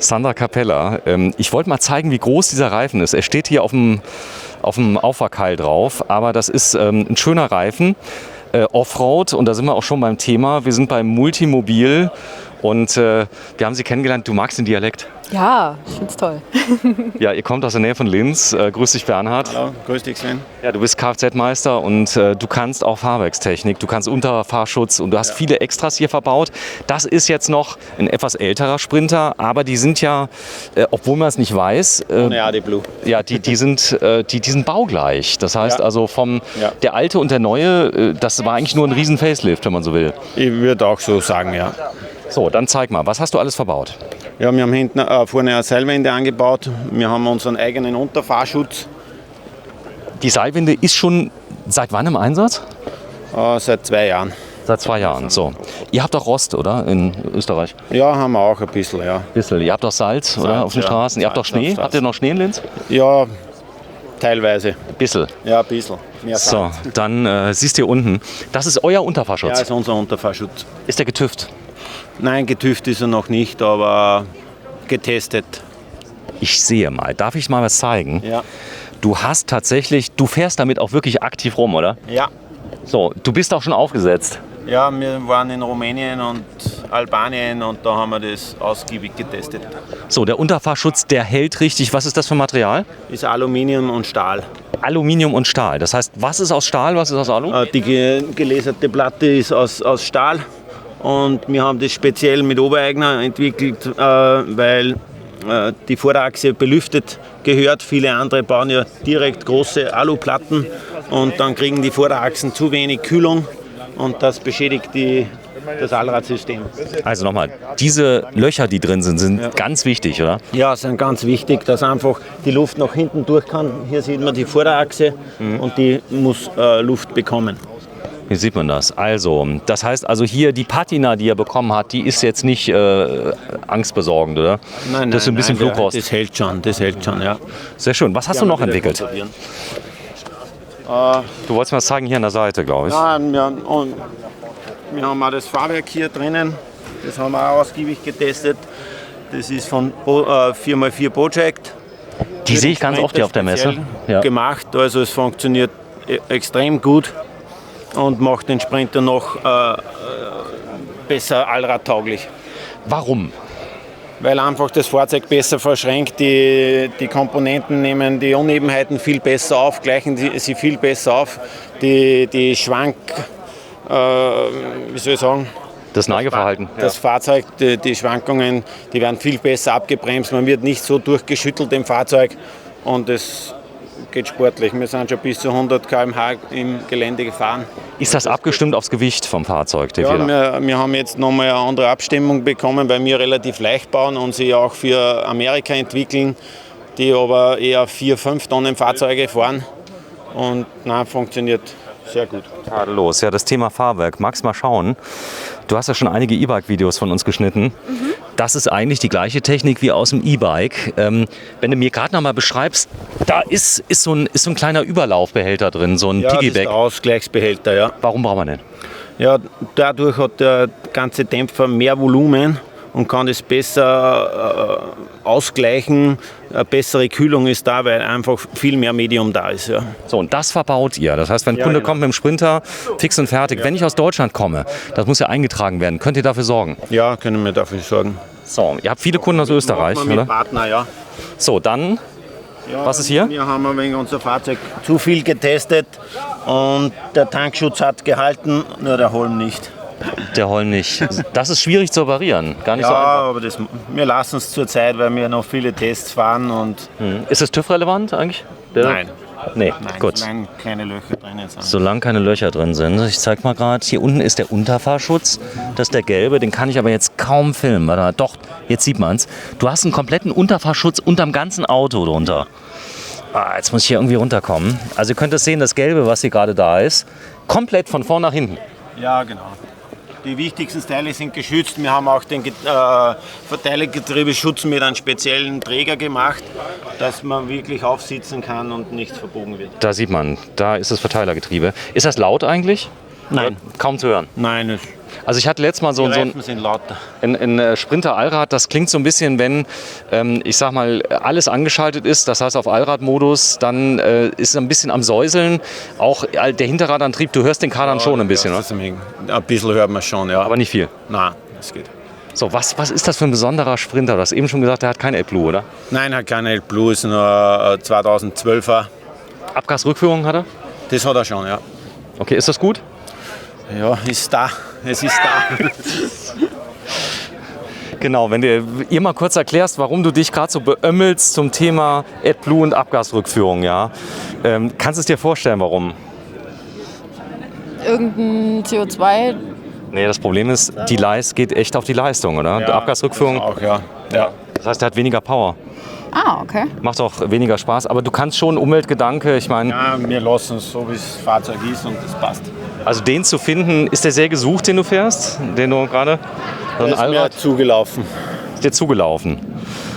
Sandra Capella. Ich wollte mal zeigen, wie groß dieser Reifen ist. Er steht hier auf dem Auffahrkeil drauf, aber das ist ein schöner Reifen. Offroad, und da sind wir auch schon beim Thema. Wir sind beim Multimobil und wir haben Sie kennengelernt. Du magst den Dialekt? Ja, ich find's toll. Ja, ihr kommt aus der Nähe von Linz. Grüß dich, Bernhard. Hallo, grüß dich, Sven. Ja, du bist Kfz-Meister und du kannst auch Fahrwerkstechnik, du kannst Unterfahrschutz und du hast viele Extras hier verbaut. Das ist jetzt noch ein etwas älterer Sprinter, aber die sind ja, obwohl man es nicht weiß, Ohne AD Blue. ja, die sind baugleich. Das heißt also der alte und der neue, das war eigentlich nur ein riesen Facelift, wenn man so will. Ich würde auch so sagen, ja. So, dann zeig mal, was hast du alles verbaut? Ja, wir haben hinten vorne eine Seilwinde angebaut. Wir haben unseren eigenen Unterfahrschutz. Die Seilwinde ist schon seit wann im Einsatz? Seit 2 Jahren. Seit 2 Jahren, so. Ihr habt auch Rost, oder, in Österreich? Ja, haben wir auch ein bisschen, ja. Bisschen. Ihr habt auch Salz, oder, auf den ja. Straßen? Ihr habt auch Schnee? Habt ihr noch Schnee in Linz? Ja, teilweise. Bissel. Ja, ein bisschen. Mehr So, Salz. dann siehst du hier unten. Das ist euer Unterfahrschutz. Ja, ist unser Unterfahrschutz. Ist der getüft? Nein, getüft ist er noch nicht, aber getestet. Ich sehe mal. Darf ich mal was zeigen? Ja. Du fährst damit auch wirklich aktiv rum, oder? Ja. So, du bist auch schon aufgesetzt. Ja, wir waren in Rumänien und Albanien und da haben wir das ausgiebig getestet. So, der Unterfahrschutz, der hält richtig. Was ist das für Material? Ist Aluminium und Stahl. Aluminium und Stahl. Das heißt, was ist aus Stahl, was ist aus Alu? Die gelaserte Platte ist aus Stahl und wir haben das speziell mit Obereigner entwickelt, weil die Vorderachse belüftet gehört. Viele andere bauen ja direkt große Aluplatten und dann kriegen die Vorderachsen zu wenig Kühlung und das beschädigt das Allradsystem. Also nochmal, diese Löcher, die drin sind ganz wichtig, oder? Ja, sind ganz wichtig, dass einfach die Luft nach hinten durch kann. Hier sieht man die Vorderachse und die muss Luft bekommen. Hier sieht man das. Also, das heißt also hier die Patina, die er bekommen hat, die ist jetzt nicht angstbesorgend, oder? Nein, das ist ein bisschen Flugrost. Das hält schon, ja. Sehr schön. Was hast du noch entwickelt? Du wolltest mir das zeigen hier an der Seite, glaube ich. Ja, wir haben auch das Fahrwerk hier drinnen. Das haben wir auch ausgiebig getestet. Das ist von 4x4 Project. Die sehe ich ganz oft hier auf der Messe. Ja. Gemacht, also es funktioniert extrem gut und macht den Sprinter noch besser allradtauglich. Warum? Weil einfach das Fahrzeug besser verschränkt, die Komponenten nehmen die Unebenheiten viel besser auf, gleichen sie viel besser auf, die Schwank, wie soll ich sagen? Das Neigeverhalten. Das Fahrzeug, die Schwankungen, die werden viel besser abgebremst, man wird nicht so durchgeschüttelt im Fahrzeug und es geht sportlich. Wir sind schon bis zu 100 km/h im Gelände gefahren. Ist das abgestimmt aufs Gewicht vom Fahrzeug? Ja, wir haben jetzt nochmal eine andere Abstimmung bekommen, weil wir relativ leicht bauen und sie auch für Amerika entwickeln, die aber eher 4-5 Tonnen Fahrzeuge fahren. Und nein, funktioniert sehr gut. Tadellos. Ja, das Thema Fahrwerk. Magst mal schauen. Du hast ja schon einige E-Bike-Videos von uns geschnitten. Das ist eigentlich die gleiche Technik wie aus dem E-Bike. Wenn du mir gerade noch mal beschreibst, da ist so ein kleiner Überlaufbehälter drin, so ein Ja, Piggyback. das ist der Ausgleichsbehälter, ja. Warum braucht man den? Ja, dadurch hat der ganze Dämpfer mehr Volumen und kann es besser ausgleichen. Eine bessere Kühlung ist da, weil einfach viel mehr Medium da ist. Ja. So, und das verbaut ihr. Das heißt, wenn ein Kunde kommt mit dem Sprinter, fix und fertig. Wenn ich aus Deutschland komme, das muss ja eingetragen werden. Könnt ihr dafür sorgen? Ja, können wir dafür sorgen. So, ihr habt viele Kunden aus Österreich, Machen wir mit oder? Partner, ja. So, dann, Ja, was ist hier? Wir haben wegen unser Fahrzeug zu viel getestet und der Tankschutz hat gehalten, nur der Holm nicht. Der Holm nicht. Das ist schwierig zu operieren. Gar nicht Ja, so einfach. aber wir lassen es zur Zeit, weil wir noch viele Tests fahren und Ist das TÜV-relevant eigentlich? nein. Nee, Nein, gut. solange keine Löcher drinnen sind. Solange keine Löcher drin sind. Ich zeig mal gerade, hier unten ist der Unterfahrschutz. Das ist der gelbe, den kann ich aber jetzt kaum filmen. Warte, doch, jetzt sieht man es. Du hast einen kompletten Unterfahrschutz unterm ganzen Auto drunter. Jetzt muss ich hier irgendwie runterkommen. Also ihr könnt das sehen, das gelbe, was hier gerade da ist, komplett von vorn nach hinten. Ja, genau. Die wichtigsten Teile sind geschützt. Wir haben auch den Verteilergetriebeschutz mit einem speziellen Träger gemacht, dass man wirklich aufsitzen kann und nichts verbogen wird. Da sieht man, da ist das Verteilergetriebe. Ist das laut eigentlich? Nein. Kaum zu hören. Nein, Also ich hatte letztes Mal so Die Reifen sind lauter. ein Sprinter Allrad, das klingt so ein bisschen, wenn, ich sag mal, alles angeschaltet ist, das heißt auf Allradmodus, dann ist es ein bisschen am Säuseln. Auch der Hinterradantrieb, du hörst den Kardan schon ein bisschen, oder? Ein bisschen hört man schon, ja. Aber nicht viel. Nein, das geht. So, was ist das für ein besonderer Sprinter? Du hast eben schon gesagt, der hat kein AdBlue, oder? Nein, hat kein AdBlue, ist nur 2012er. Abgasrückführung hat er? Das hat er schon, ja. Okay, ist das gut? Ja, ist da. Es ist da. Genau, wenn du ihr mal kurz erklärst, warum du dich gerade so beömmelst zum Thema AdBlue und Abgasrückführung, ja. Kannst du es dir vorstellen, warum? Irgendein CO2. Nee, das Problem ist, die Leistung geht echt auf die Leistung, oder? Ja, Abgasrückführung, auch, ja. das heißt, er hat weniger Power. Ah, okay. Macht auch weniger Spaß, aber du kannst schon Umweltgedanke, ich meine, Ja, wir lassen es so, wie das Fahrzeug ist und das passt. also den zu finden, ist der sehr gesucht, den du fährst? Den du gerade, so ein Der ist mir Allrad, zugelaufen. ist dir zugelaufen.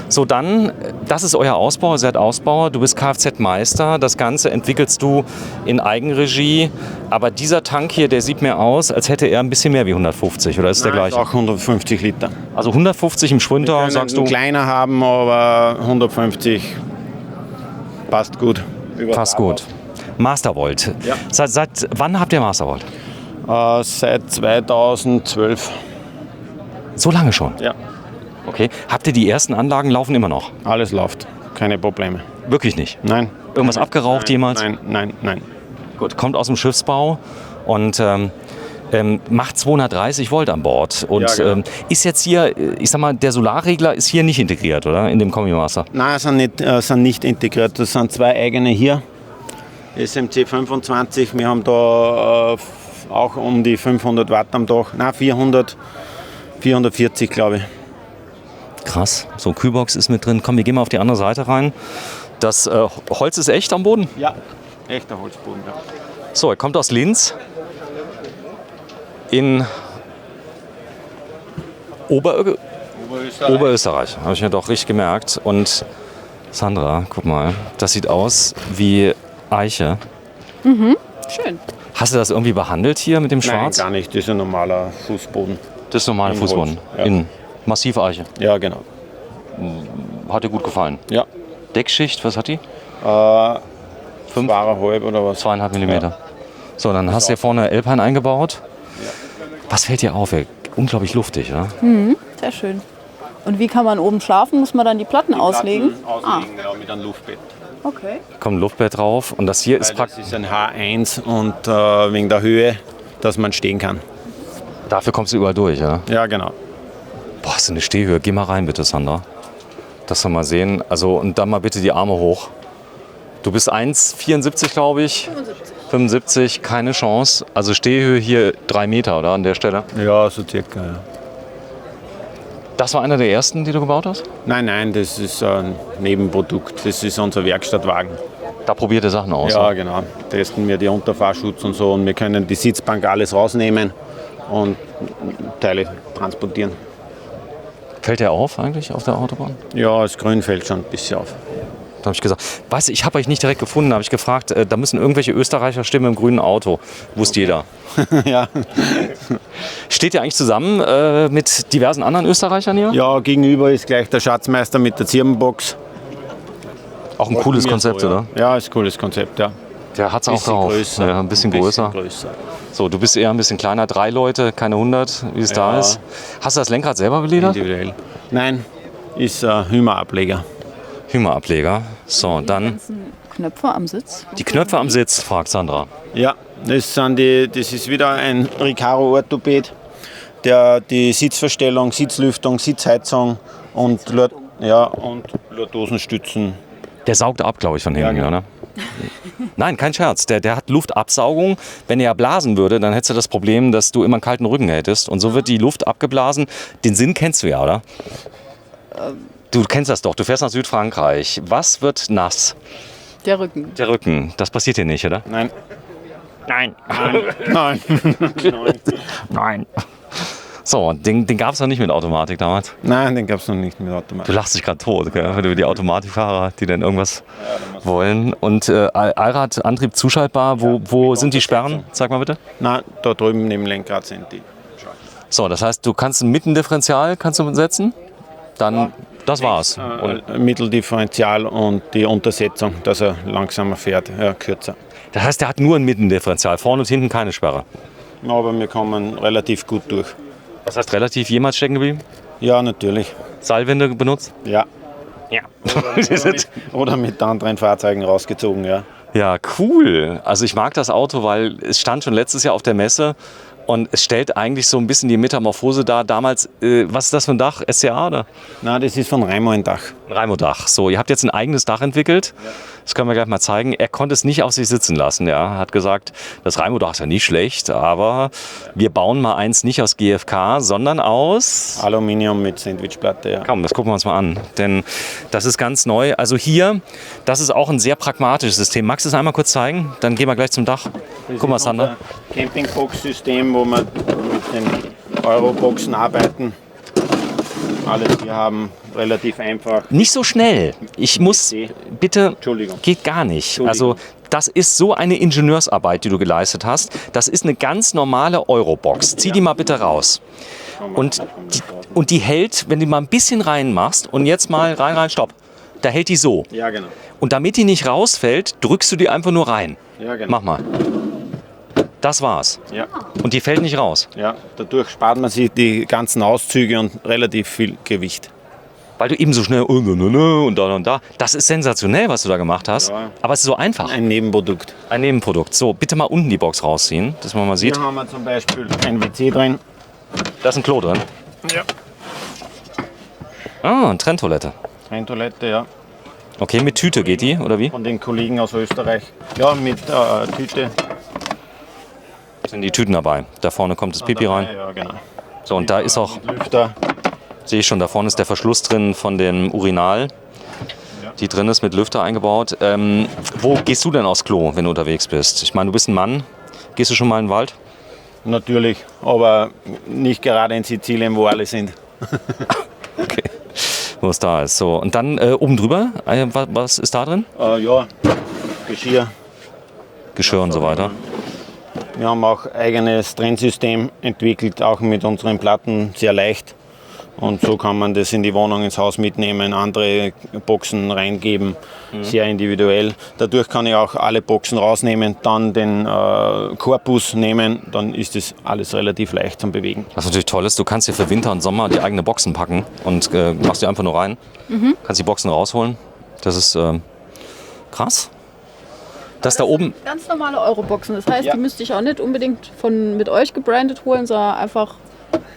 So, dann, das ist euer Ausbau, ihr seid Ausbauer, du bist Kfz-Meister, das Ganze entwickelst du in Eigenregie, aber dieser Tank hier, der sieht mir aus, als hätte er ein bisschen mehr wie 150, oder ist es der Nein, gleiche? auch 150 Liter. Also 150 im Sprinter, sagst du? Einen kleiner haben, aber 150 passt gut. Passt gut. Mastervolt. Ja. Seit wann habt ihr Mastervolt? Seit 2012. So lange schon? Ja, Okay. Habt ihr die ersten Anlagen laufen immer noch? alles läuft. Keine Probleme. Wirklich nicht? Nein. Irgendwas abgeraucht jemals? Nein. Gut, kommt aus dem Schiffsbau und macht 230 Volt an Bord. Und Ja, genau. ist jetzt hier, ich sag mal, der Solarregler ist hier nicht integriert, oder? In dem Kombi Master? Nein, sind nicht integriert. Das sind zwei eigene hier. SMC 25. Wir haben da auch um die 500 Watt am Tag. Nein, 440 glaube ich. Krass. So, Kühlbox ist mit drin. Komm, wir gehen mal auf die andere Seite rein. Das Holz ist echt am Boden? Ja, echter Holzboden. Ja. So, er kommt aus Linz. In Oberösterreich, habe ich mir doch richtig gemerkt. Und Sandra, guck mal, das sieht aus wie Eiche. Schön. Hast du das irgendwie behandelt hier mit dem Nein, Schwarz? gar nicht. Das ist ein normaler Fußboden. Das ist normale In Fußboden. Holz, ja. In Massiveiche. Ja, genau. Hat dir gut gefallen. Ja. Deckschicht, was hat die? 2,5 oder was? 2,5 Millimeter. So, dann hast du hier vorne Alpine eingebaut. Was fällt dir auf? Unglaublich luftig, oder? Sehr schön. Und wie kann man oben schlafen? Muss man dann die Platten auslegen? Auslegen, ja, mit einem Luftbett. Okay. Kommt ein Luftbett drauf und das hier ist Das praktisch. ist ein H1 und wegen der Höhe, dass man stehen kann. Dafür kommst du überall durch, ja? Ja, genau. Boah, hast du eine Stehhöhe? Geh mal rein, bitte, Sandra. Das wir mal sehen. Also, und dann mal bitte die Arme hoch. Du bist 1,74, glaube ich. 75, keine Chance. Also Stehhöhe hier 3 Meter, oder? An der Stelle. Ja, so circa. Ja. Das war einer der ersten, die du gebaut hast? Nein, das ist ein Nebenprodukt. Das ist unser Werkstattwagen. Da probiert ihr Sachen aus. Ja, ne? genau. Testen wir die Unterfahrschutz und so. Und wir können die Sitzbank alles rausnehmen und Teile transportieren. Fällt der auf eigentlich auf der Autobahn? Ja, das Grün fällt schon ein bisschen auf. Da habe ich gesagt, weißt du, ich habe euch nicht direkt gefunden, habe ich gefragt, da müssen irgendwelche Österreicher stimmen im grünen Auto. Wusste jeder. Ja. Steht ihr eigentlich zusammen mit diversen anderen Österreichern hier? Ja, gegenüber ist gleich der Schatzmeister mit der Zirbenbox. Auch ein cooles Mir Konzept, so, ja. oder? Ja, ist ein cooles Konzept, ja. Der hat es auch Bisschen drauf. größer. Ja, ein bisschen größer. So, du bist eher ein bisschen kleiner, 3 Leute, keine 100, wie es da Ja. ist. Hast du das Lenkrad selber geledert? Individuell. Nein, ist ein Hümerableger. Hümerableger. So, dann Knöpfe am Sitz. die Knöpfe am Sitz, fragt Sandra. Ja, das ist wieder ein Recaro-Orthopäd, der die Sitzverstellung, Sitzlüftung, Sitzheizung und Lordosenstützen. Der saugt ab, glaube ich, von hinten, Ja, genau. oder? Nein, kein Scherz. Der hat Luftabsaugung. Wenn er blasen würde, dann hättest du das Problem, dass du immer einen kalten Rücken hättest. Und so wird die Luft abgeblasen. Den Sinn kennst du ja, oder? Du kennst das doch. Du fährst nach Südfrankreich. Was wird nass? Der Rücken. Der Rücken. Das passiert hier nicht, oder? Nein. Nein. Nein. Nein. So, den gab es noch nicht mit Automatik damals. Nein, den gab es noch nicht mit Du Automatik. lachst dich gerade tot, gell? Wenn du die Automatikfahrer, die dann irgendwas wollen. Und Allradantrieb zuschaltbar, wo sind die Sperren? Sag mal bitte. Nein, da drüben neben dem Lenkrad sind die. So, das heißt, du kannst ein Mittendifferential setzen, dann das war's. Mitteldifferential und die Untersetzung, dass er langsamer fährt, kürzer. Das heißt, der hat nur ein Mittendifferential, vorne und hinten keine Sperre. Aber wir kommen relativ gut durch. Das heißt, relativ jemals stecken geblieben? Ja, natürlich. Seilwinde benutzt? Ja. Ja. Oder mit anderen Fahrzeugen rausgezogen, ja. Ja, cool. Also ich mag das Auto, weil es stand schon letztes Jahr auf der Messe und es stellt eigentlich so ein bisschen die Metamorphose dar. Damals, was ist das für ein Dach? SCA oder? Nein, das ist von Raimo ein Dach. Ein Raimo-Dach. So, ihr habt jetzt ein eigenes Dach entwickelt. Das können wir gleich mal zeigen. Er konnte es nicht auf sich sitzen lassen. Ja. Hat gesagt, das Raimo-Dach ist ja nicht schlecht, aber wir bauen mal eins nicht aus GFK, sondern aus Aluminium mit Sandwichplatte, ja. Komm, das gucken wir uns mal an, denn das ist ganz neu. Also hier, das ist auch ein sehr pragmatisches System. Magst du es einmal kurz zeigen? Dann gehen wir gleich zum Dach. Guck mal, Sander. Campingbox-System, wo wir mit den Euroboxen arbeiten. Alles hier haben, relativ einfach. Nicht so schnell. Ich muss, bitte, Entschuldigung. geht gar nicht. Also das ist so eine Ingenieursarbeit, die du geleistet hast. Das ist eine ganz normale Eurobox. Zieh die mal bitte raus. Und die hält, wenn du mal ein bisschen reinmachst und jetzt mal rein, stopp. Da hält die so. Ja, genau. Und damit die nicht rausfällt, drückst du die einfach nur rein. Ja, genau. Mach mal. Das war's. Ja. Und die fällt nicht raus. Ja, dadurch spart man sich die ganzen Auszüge und relativ viel Gewicht. Weil du eben so schnell und da und da. Das ist sensationell, was du da gemacht hast. Ja. Aber es ist so einfach. Ein Nebenprodukt. Ein Nebenprodukt. So, bitte mal unten die Box rausziehen, dass man mal sieht. Hier haben wir zum Beispiel ein WC drin. Da ist ein Klo drin. Ja. Ah, eine Trenntoilette. Trenntoilette, ja. Okay, mit Tüte geht die, oder wie? Von den Kollegen aus Österreich. Ja, mit Tüte. Sind die Tüten dabei. Da vorne kommt das Pipi rein. Ja, genau. So, und da ist auch, Lüfter. sehe ich schon, da vorne ist der Verschluss drin von dem Urinal. Die drin ist mit Lüfter eingebaut. Wo gehst du denn aufs Klo, wenn du unterwegs bist? Ich meine, du bist ein Mann. Gehst du schon mal in den Wald? Natürlich, aber nicht gerade in Sizilien, wo alle sind. Okay. Wo es da ist. So, und dann oben drüber, was ist da drin? Ja, Geschirr. Geschirr und so weiter. Wir haben auch eigenes Trennsystem entwickelt, auch mit unseren Platten sehr leicht. Und so kann man das in die Wohnung, ins Haus mitnehmen, andere Boxen reingeben, sehr individuell. Dadurch kann ich auch alle Boxen rausnehmen, dann den Korpus nehmen, dann ist das alles relativ leicht zum Bewegen. Was natürlich toll ist, du kannst dir für Winter und Sommer die eigene Boxen packen und machst die einfach nur rein. Kannst die Boxen rausholen. Das ist krass. Das da oben. Ganz normale Euroboxen. Das heißt, Ja. die müsste ich auch nicht unbedingt mit euch gebrandet holen, sondern einfach.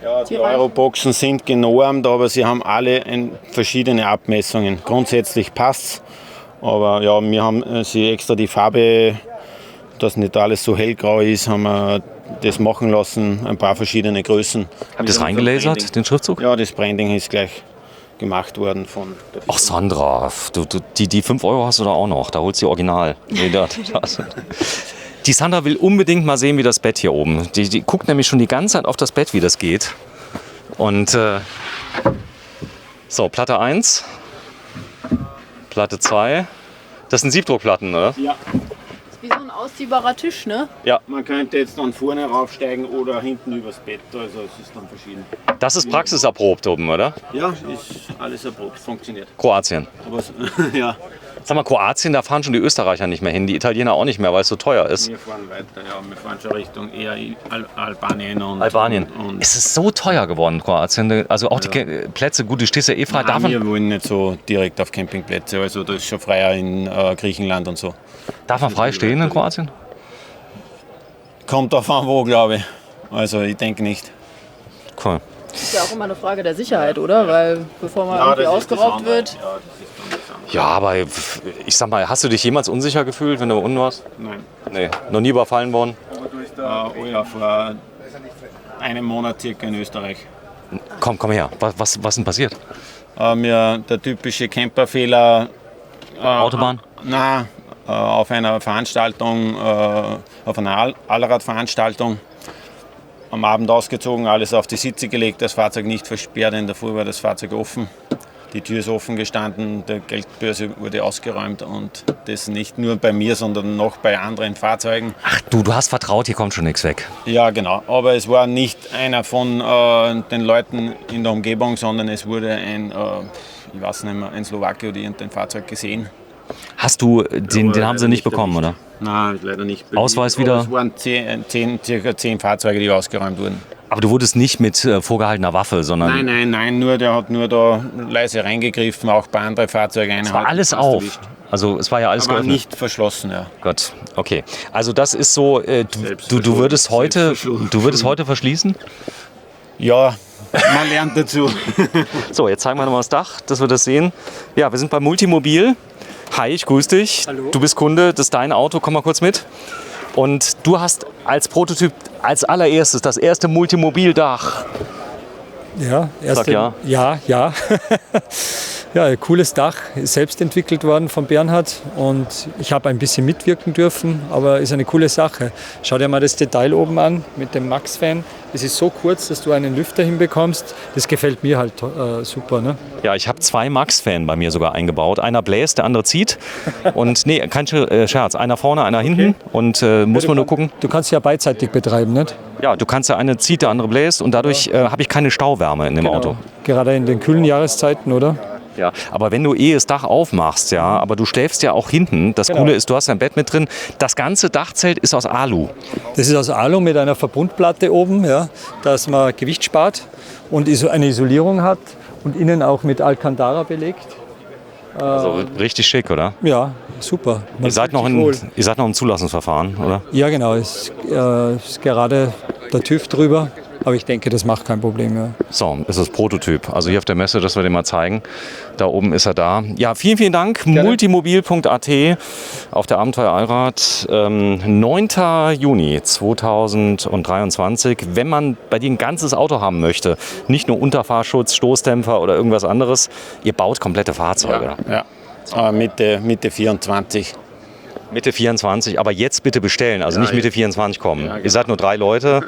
Ja, die Euroboxen sind genormt, aber sie haben alle verschiedene Abmessungen. Grundsätzlich passt es, aber ja, wir haben sie extra die Farbe, dass nicht alles so hellgrau ist, haben wir das machen lassen, ein paar verschiedene Größen. Habt ihr das reingelasert, den Schriftzug? Ja, das Branding ist gleich gemacht worden von der Firma. Ach Sandra, die 5 € hast du da auch noch, da holst du die Original. Nee, die Sandra will unbedingt mal sehen, wie das Bett hier oben. Die guckt nämlich schon die ganze Zeit auf das Bett, wie das geht. Und so, Platte 1, Platte 2. Das sind Siebdruckplatten, oder? Ja, Wie so ein ausziehbarer Tisch, ne? Ja. man könnte jetzt dann vorne raufsteigen oder hinten übers Bett, also es ist dann verschieden. Das ist praxiserprobt oben, oder? Ja, ist alles erprobt, funktioniert. Kroatien. Aber ja, Sag mal, Kroatien, da fahren schon die Österreicher nicht mehr hin, die Italiener auch nicht mehr, weil es so teuer ist. wir fahren weiter, ja, wir fahren schon Richtung eher Albanien und Albanien. Und Es ist so teuer geworden, Kroatien. Also auch die Plätze, gut, du stehst ja eh frei. wir wollen nicht so direkt auf Campingplätze, also das ist schon freier in Griechenland und so. Darf man frei stehen in Kroatien? Kommt auf an wo, glaube ich. Also ich denke nicht. Cool. Ist ja auch immer eine Frage der Sicherheit, oder? Weil bevor man irgendwie ausgeraubt wird. Ja, das ist dann das andere. Ja, aber ich sag mal, hast du dich jemals unsicher gefühlt, wenn du unten warst? Nein. Nee, noch nie überfallen worden? Oh ja, vor einem Monat circa in Österreich. Komm her, was ist denn passiert? Der typische Camperfehler. Autobahn? Nein, auf einer Veranstaltung, auf einer Allradveranstaltung. Am Abend ausgezogen, alles auf die Sitze gelegt, das Fahrzeug nicht versperrt, in der Früh war das Fahrzeug offen. Die Tür ist offen gestanden, der Geldbörse wurde ausgeräumt und das nicht nur bei mir, sondern noch bei anderen Fahrzeugen. Ach du hast vertraut, hier kommt schon nichts weg. Ja, genau. Aber es war nicht einer von den Leuten in der Umgebung, sondern es wurde ich weiß nicht mehr, ein Slowake oder irgendein Fahrzeug gesehen. Hast du, den haben sie nicht bekommen, oder? Nein, leider nicht. Ausweis wieder? Es waren circa 10 Fahrzeuge, die ausgeräumt wurden. Aber du wurdest nicht mit vorgehaltener Waffe, sondern... Nein, der hat nur da leise reingegriffen, auch bei anderen Fahrzeugen. Es war alles auf. Also es war ja alles aber geöffnet. nicht verschlossen, ja. Gott, okay. Also das ist so, du würdest heute verschließen? Ja, man lernt dazu. So, jetzt zeigen wir nochmal das Dach, dass wir das sehen. Ja, wir sind bei Multimobil. Hi, ich grüße dich. Hallo. Du bist Kunde, das ist dein Auto, komm mal kurz mit. Und du hast als Prototyp als allererstes das erste Multimobildach. Ja, Sag ja. Ja. Ja, cooles Dach, ist selbst entwickelt worden von Bernhard und ich habe ein bisschen mitwirken dürfen, aber ist eine coole Sache. Schau dir mal das Detail oben an mit dem Max-Fan. Es ist so kurz, dass du einen Lüfter hinbekommst. Das gefällt mir halt super. Ne? Ja, ich habe 2 Max-Fan bei mir sogar eingebaut. Einer bläst, der andere zieht. Und nee, kein Scherz. Einer vorne, einer hinten. Und muss man nur gucken. Du kannst ja beidseitig betreiben, nicht? Ja, du kannst ja eine zieht, der andere bläst. Und dadurch habe ich keine Stauwärme in dem Auto. Gerade in den kühlen Jahreszeiten, oder? Ja, aber wenn du das Dach aufmachst, ja, aber du schläfst ja auch hinten. Das Coole ist, du hast dein Bett mit drin. Das ganze Dachzelt ist aus Alu. Das ist aus Alu mit einer Verbundplatte oben, ja, dass man Gewicht spart und eine Isolierung hat und innen auch mit Alcantara belegt. Also richtig schick, oder? Ja, super. Ihr seid noch im Zulassungsverfahren, oder? Ja, genau. Ist gerade der TÜV drüber. Aber ich denke, das macht kein Problem mehr. So, ist das Prototyp. Also hier auf der Messe, das wir dir mal zeigen. Da oben ist er da. Ja, vielen, vielen Dank. Multimobil.at auf der Abenteuer Allrad. 9. Juni 2023. Wenn man bei dir ein ganzes Auto haben möchte, nicht nur Unterfahrschutz, Stoßdämpfer oder irgendwas anderes, ihr baut komplette Fahrzeuge. Ja. Mitte 24. Mitte 24, aber jetzt bitte bestellen, also nicht Mitte 24 kommen. Ja, genau. Ihr seid nur 3 Leute,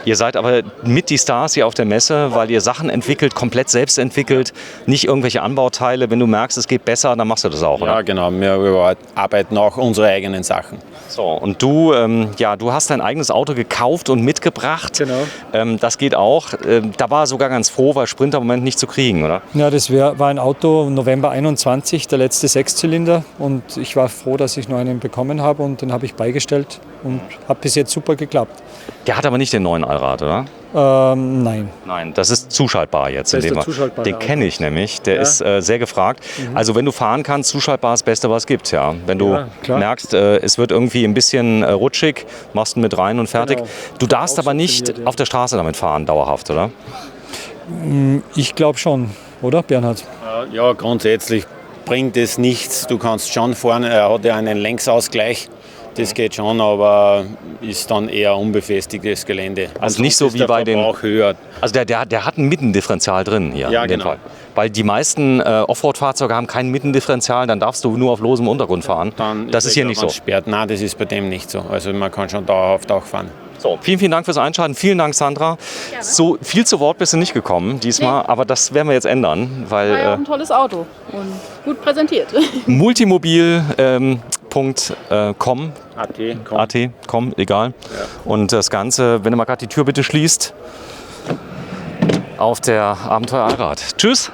ihr seid aber mit die Stars hier auf der Messe, weil ihr Sachen entwickelt, komplett selbst entwickelt, nicht irgendwelche Anbauteile. Wenn du merkst, es geht besser, dann machst du das auch, oder? Ja, genau. Wir überarbeiten auch unsere eigenen Sachen. So, und du hast dein eigenes Auto gekauft und mitgebracht. Genau. Das geht auch. Da war er sogar ganz froh, weil Sprinter im Moment nicht zu kriegen, oder? Ja, das war ein Auto November 21, der letzte 6-Zylinder. Und ich war froh, dass ich noch einen bekommen habe und den habe ich beigestellt und hat bis jetzt super geklappt. Der hat aber nicht den neuen Allrad, oder? Nein. Nein, das ist zuschaltbar jetzt. Das ist der zuschaltbare Den kenne ich nämlich, der ist sehr gefragt. Also wenn du fahren kannst, zuschaltbar ist das Beste, was es gibt. Ja. Wenn du merkst, es wird irgendwie ein bisschen rutschig, machst du mit rein und fertig. Genau. Du darfst aber nicht auf der Straße damit fahren, dauerhaft, oder? Ich glaube schon, oder Bernhard? Ja, grundsätzlich bringt es nichts. Du kannst schon fahren, er hat ja einen Längsausgleich. Das geht schon, aber ist dann eher unbefestigtes Gelände. Also nicht so wie bei den... Höher. Also der hat ein Mittendifferential drin hier. Ja, in dem genau. Fall. Weil die meisten Offroad-Fahrzeuge haben kein Mittendifferential, dann darfst du nur auf losem Untergrund fahren. Das ist hier nicht so. Sperrt. Nein, das ist bei dem nicht so. Also man kann schon dauerhaft auch fahren. So, vielen, vielen Dank fürs Einschalten. Vielen Dank, Sandra. Gerne. So viel zu Wort bist du nicht gekommen diesmal, aber das werden wir jetzt ändern, weil War ja auch ein tolles Auto und gut präsentiert. multimobil.com AT, egal. Ja. Und das Ganze, wenn du mal gerade die Tür bitte schließt, auf der Abenteuer Allrad. Tschüss.